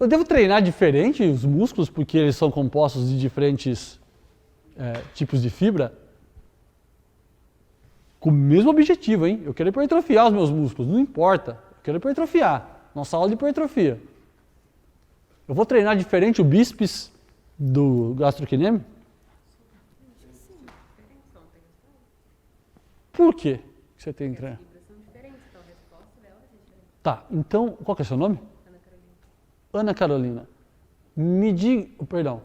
Eu devo treinar diferente os músculos porque eles são compostos de diferentes tipos de fibra? Com o mesmo objetivo, hein? Eu quero hipertrofiar os meus músculos, não importa. Eu quero hipertrofiar. Nossa aula de hipertrofia. Eu vou treinar diferente o bíceps do gastrocnêmio? Por quê que você tem que treinar? Tá, então, qual que é o seu nome? Ana Carolina. Me diga, perdão,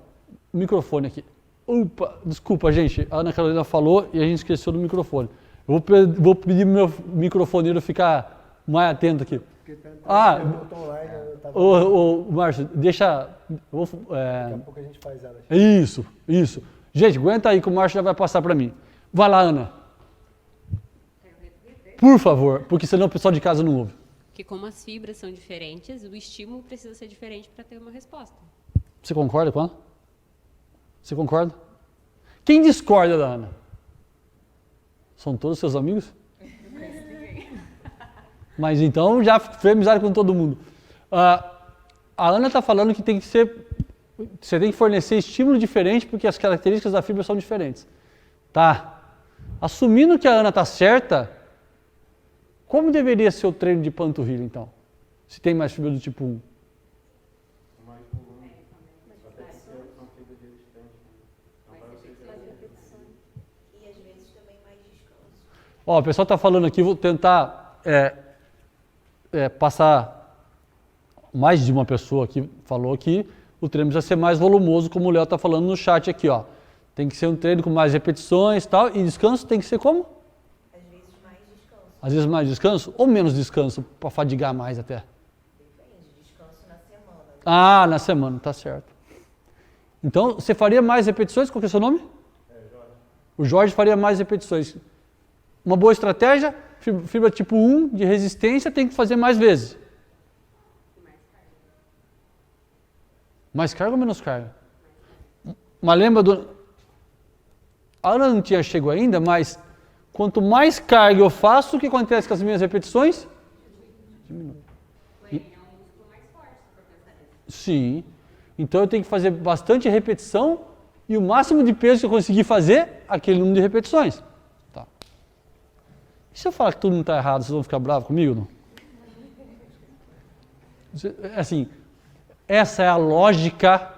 microfone aqui. Opa, desculpa, gente, a Ana Carolina falou e a gente esqueceu do microfone. Eu vou pedir pro meu microfoneiro ficar mais atento aqui. Márcio, deixa... Daqui a pouco a gente faz ela. Isso. Gente, aguenta aí que o Márcio já vai passar para mim. Vai lá, Ana. Por favor, porque senão o pessoal de casa não ouve. Porque como as fibras são diferentes, o estímulo precisa ser diferente para ter uma resposta. Você concorda com ela? Você concorda? Quem discorda da Ana? São todos seus amigos? Mas então já fez amizade com todo mundo. A Ana está falando que tem que ser... Você tem que fornecer estímulo diferente porque as características da fibra são diferentes. Tá. Assumindo que a Ana está certa, como deveria ser o treino de panturrilha, então? Se tem mais fibra do tipo 1. Mais volume. Até que ser uma fibra resistente. E às vezes também mais descanso. Ó, o pessoal está falando aqui, vou tentar passar mais de uma pessoa que falou que o treino precisa ser mais volumoso, como o Léo está falando no chat aqui, ó. Tem que ser um treino com mais repetições e tal, e descanso tem que ser como? Às vezes mais descanso. Às vezes mais descanso ou menos descanso, para fadigar mais até? Depende, descanso na semana. Ah, na semana, tá certo. Então, você faria mais repetições? Qual que é o seu nome? Jorge. O Jorge faria mais repetições. Uma boa estratégia, fibra tipo 1 de resistência, tem que fazer mais vezes. Mais carga ou menos carga? Mas lembra do... A Ana não tinha chego ainda, mas quanto mais carga eu faço, o que acontece com as minhas repetições? Diminui. Sim. Então eu tenho que fazer bastante repetição e o máximo de peso que eu conseguir fazer, aquele número de repetições. Tá. E se eu falar que tudo não está errado, vocês vão ficar bravos comigo? Não? Assim, essa é a lógica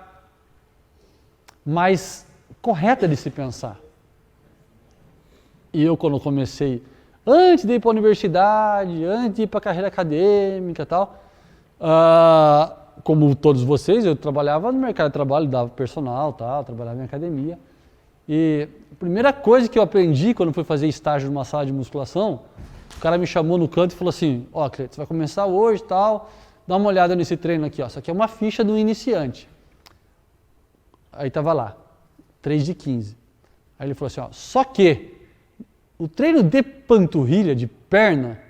mais correta de se pensar. E eu, quando comecei, antes de ir para a universidade, antes de ir para a carreira acadêmica e tal, como todos vocês, eu trabalhava no mercado de trabalho, dava personal, tal, trabalhava em academia. E a primeira coisa que eu aprendi quando fui fazer estágio numa sala de musculação, o cara me chamou no canto e falou assim, ó, Cleiton, você vai começar hoje e tal, dá uma olhada nesse treino aqui, ó. Isso aqui é uma ficha do iniciante. Aí estava lá, 3 de 15. Aí ele falou assim, ó, só que o treino de panturrilha, de perna,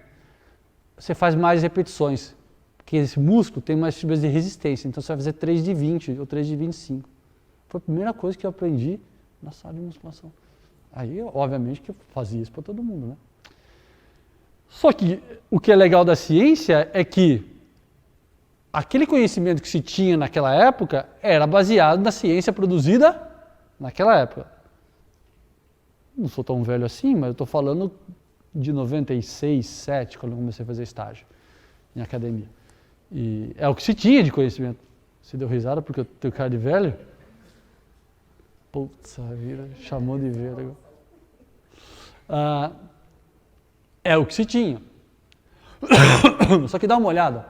você faz mais repetições. Porque esse músculo tem mais fibras de resistência. Então você vai fazer 3 de 20 ou 3 de 25. Foi a primeira coisa que eu aprendi na sala de musculação. Aí, obviamente, que eu fazia isso para todo mundo, né? Só que o que é legal da ciência é que aquele conhecimento que se tinha naquela época era baseado na ciência produzida naquela época. Não sou tão velho assim, mas eu estou falando de 96, 7, quando eu comecei a fazer estágio em academia. E é o que se tinha de conhecimento. Você deu risada porque eu tenho cara de velho? Putz, a vida chamou de velho. É o que se tinha. Só que dá uma olhada.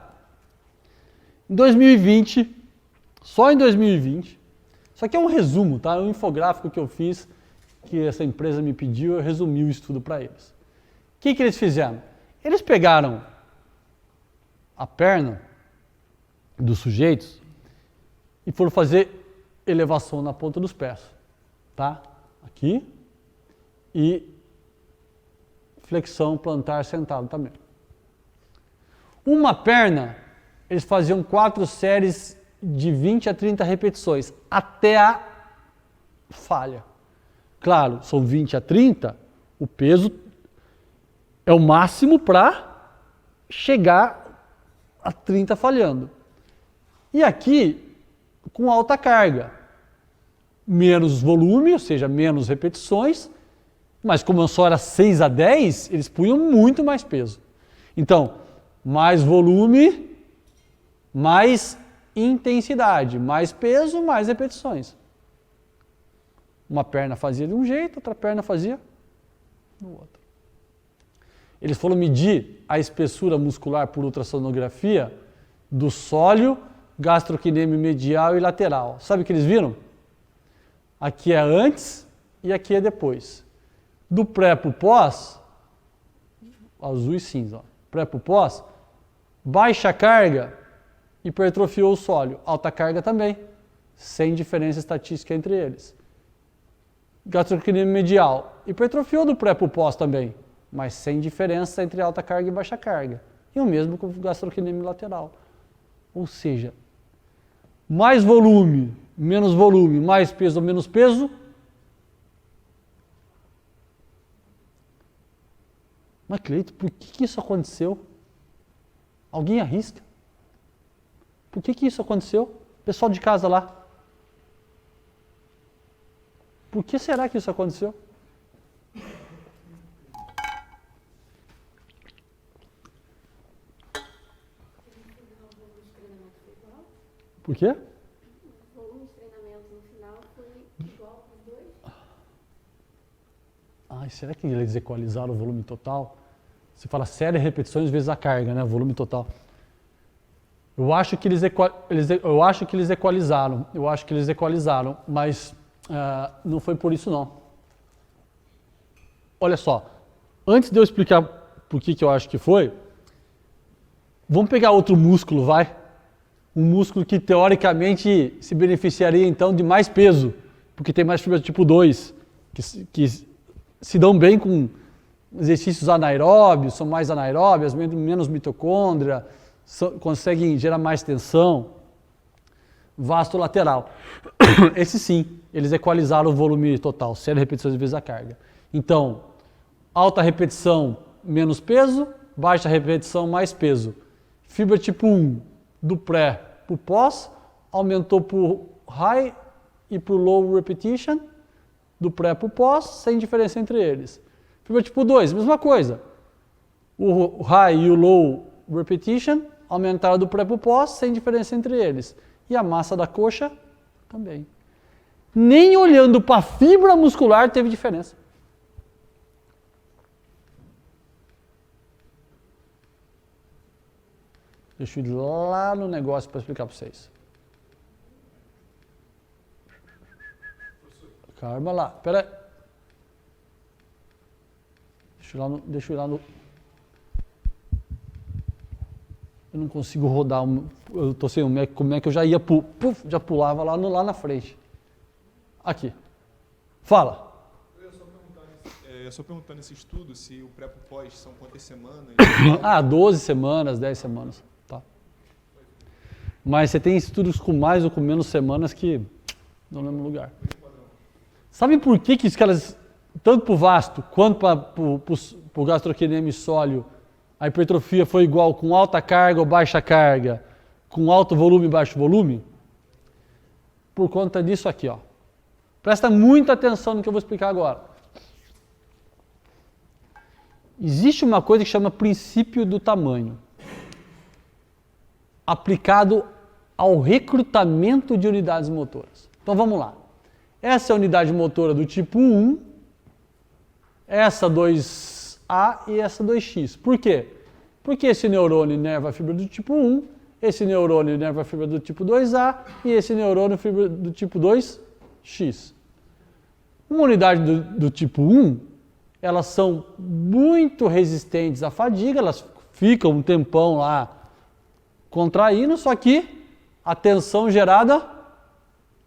Em 2020, só em 2020, isso aqui é um resumo, tá? É um infográfico que eu fiz, que essa empresa me pediu, eu resumi o estudo para eles. O que eles fizeram? Eles pegaram a perna dos sujeitos e foram fazer elevação na ponta dos pés, tá? Aqui e flexão plantar sentado também. Uma perna, eles faziam 4 séries de 20 a 30 repetições, até a falha. Claro, são 20 a 30, o peso é o máximo para chegar a 30 falhando. E aqui, com alta carga. Menos volume, ou seja, menos repetições, mas como só era 6 a 10, eles punham muito mais peso. Então, mais volume, mais intensidade, mais peso, mais repetições. Uma perna fazia de um jeito, outra perna fazia do outro. Eles foram medir a espessura muscular por ultrassonografia do sóleo, gastrocnêmio medial e lateral. Sabe o que eles viram? Aqui é antes e aqui é depois. Do pré para o pós, azul e cinza, ó. Pré para o pós, baixa carga, hipertrofiou o sóleo. Alta carga também, sem diferença estatística entre eles. Gastrocnêmio medial, hipertrofiou do pré para o pós também, mas sem diferença entre alta carga e baixa carga. E o mesmo com o gastrocnêmio lateral. Ou seja, mais volume, mais peso ou menos peso. Mas, Cleito, por que isso aconteceu? Alguém arrisca? Por que isso aconteceu? Pessoal de casa lá. Por que será que isso aconteceu? Por quê? O volume de treinamento no final foi igual para os dois? Ai, será que eles equalizaram o volume total? Você fala série de repetições vezes a carga, né? O volume total. Eu acho que eles equalizaram, mas não foi por isso não. Olha só, antes de eu explicar por que eu acho que foi, vamos pegar outro músculo, vai? Um músculo que teoricamente se beneficiaria então de mais peso, porque tem mais fibra tipo 2, que se dão bem com exercícios anaeróbios, são mais anaeróbias, menos mitocôndria, conseguem gerar mais tensão. Vasto lateral. Esse sim, eles equalizaram o volume total, série de repetições vezes a carga. Então, alta repetição, menos peso, baixa repetição, mais peso. Fibra tipo 1, do pré para o pós, aumentou para o high e para o low repetition, do pré para o pós, sem diferença entre eles. Fibra tipo 2, mesma coisa. O high e o low repetition aumentaram do pré para o pós, sem diferença entre eles. E a massa da coxa também. Nem olhando para a fibra muscular teve diferença. Deixa eu ir lá no negócio para explicar para vocês. Calma lá, espera aí. Deixa eu ir lá no... Eu não consigo rodar, eu estou sem o Mac, como é que eu já ia, já pulava lá na frente. Aqui. Fala. Eu ia só perguntar nesse estudo se o pré pro pós são quantas semanas? 12 semanas, 10 semanas. Tá. Mas você tem estudos com mais ou com menos semanas que não lembro o lugar. Sabe por que os caras, tanto para o vasto quanto para o gastrocnêmio sóleo, a hipertrofia foi igual com alta carga ou baixa carga, com alto volume e baixo volume? Por conta disso aqui, ó. Presta muita atenção no que eu vou explicar agora. Existe uma coisa que chama princípio do tamanho, aplicado ao recrutamento de unidades motoras. Então vamos lá. Essa é a unidade motora do tipo 1, essa 2A e essa 2X. Por quê? Porque esse neurônio inerva a fibra do tipo 1, esse neurônio inerva a fibra do tipo 2A e esse neurônio fibra do tipo 2X. Uma unidade do tipo 1, elas são muito resistentes à fadiga, elas ficam um tempão lá contraindo, só que a tensão gerada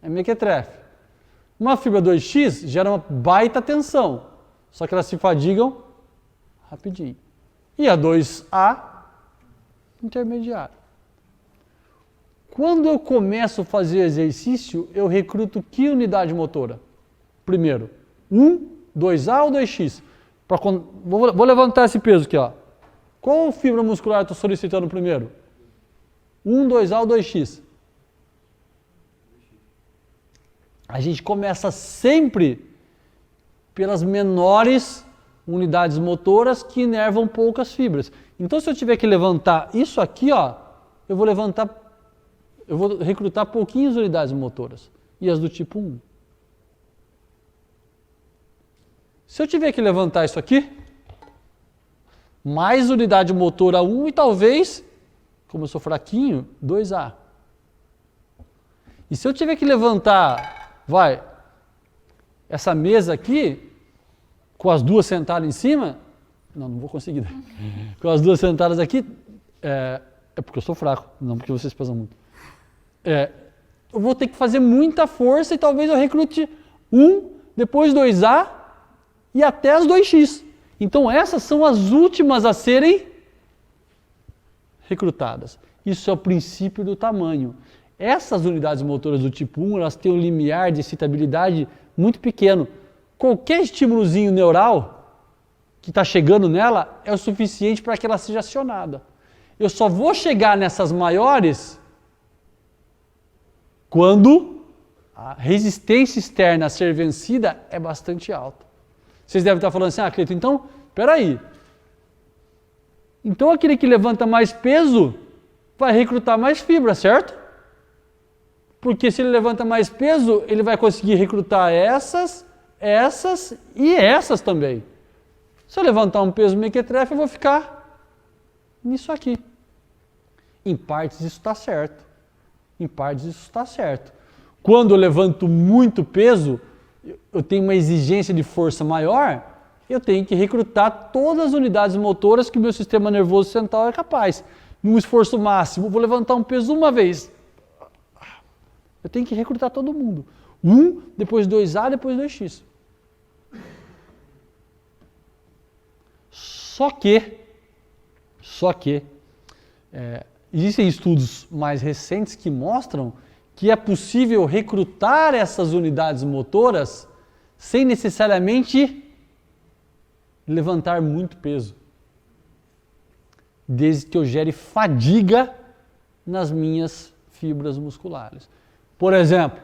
é mequetrefe. Uma fibra 2X gera uma baita tensão, só que elas se fadigam rapidinho. E a 2A, intermediária. Quando eu começo a fazer exercício, eu recruto que unidade motora? Primeiro, 1, 2A ou 2X? Vou levantar esse peso aqui, ó. Qual fibra muscular eu estou solicitando primeiro? 1, 2A ou 2X? A gente começa sempre pelas menores unidades motoras que inervam poucas fibras. Então, se eu tiver que levantar isso aqui, ó, eu vou recrutar pouquinhas unidades motoras. E as do tipo 1. Se eu tiver que levantar isso aqui, mais unidade motora 1 e talvez, como eu sou fraquinho, 2A. E se eu tiver que levantar, essa mesa aqui, com as duas sentadas em cima, não vou conseguir. Com as duas sentadas aqui, é porque eu sou fraco, não porque vocês pesam muito. Eu vou ter que fazer muita força e talvez eu recrute 1, depois 2A e até as 2X. Então essas são as últimas a serem recrutadas. Isso é o princípio do tamanho. Essas unidades motoras do tipo 1, elas têm um limiar de excitabilidade muito pequeno. Qualquer estímulozinho neural que está chegando nela é o suficiente para que ela seja acionada. Eu só vou chegar nessas maiores quando a resistência externa a ser vencida é bastante alta. Vocês devem estar falando assim, Cleiton, então, peraí. Então aquele que levanta mais peso vai recrutar mais fibra, certo? Porque se ele levanta mais peso, ele vai conseguir recrutar essas e essas também. Se eu levantar um peso mequetrefe, eu vou ficar nisso aqui. Em partes isso está certo. Em partes isso está certo. Quando eu levanto muito peso, eu tenho uma exigência de força maior, eu tenho que recrutar todas as unidades motoras que o meu sistema nervoso central é capaz. Num esforço máximo, vou levantar um peso uma vez. Eu tenho que recrutar todo mundo. 1, depois 2A, depois 2X. Só que existem estudos mais recentes que mostram que é possível recrutar essas unidades motoras sem necessariamente levantar muito peso, desde que eu gere fadiga nas minhas fibras musculares. Por exemplo,